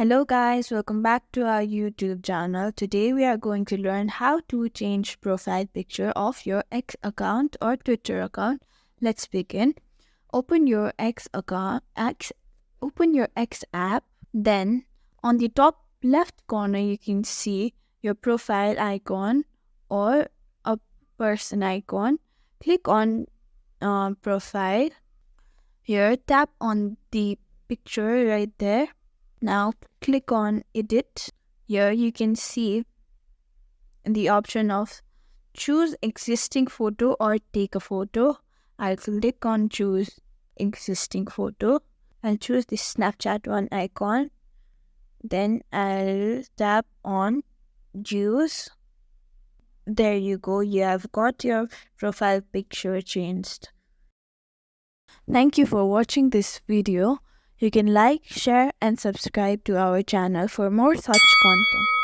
Hello guys, welcome back to our YouTube channel. Today we are going to learn how to change profile picture of your X account or Twitter account. Let's begin. Open your open your X app. Then on the top left corner you can see your profile icon or a person icon. Click on profile. Here tap on the picture right there. Now click on edit. Here you can see the option of choose existing photo or take a photo. I'll click on choose existing photo and choose the Snapchat one icon. Then I'll tap on use. There you go. You have got your profile picture changed. Thank you for watching this video. You can like, share and subscribe to our channel for more such content.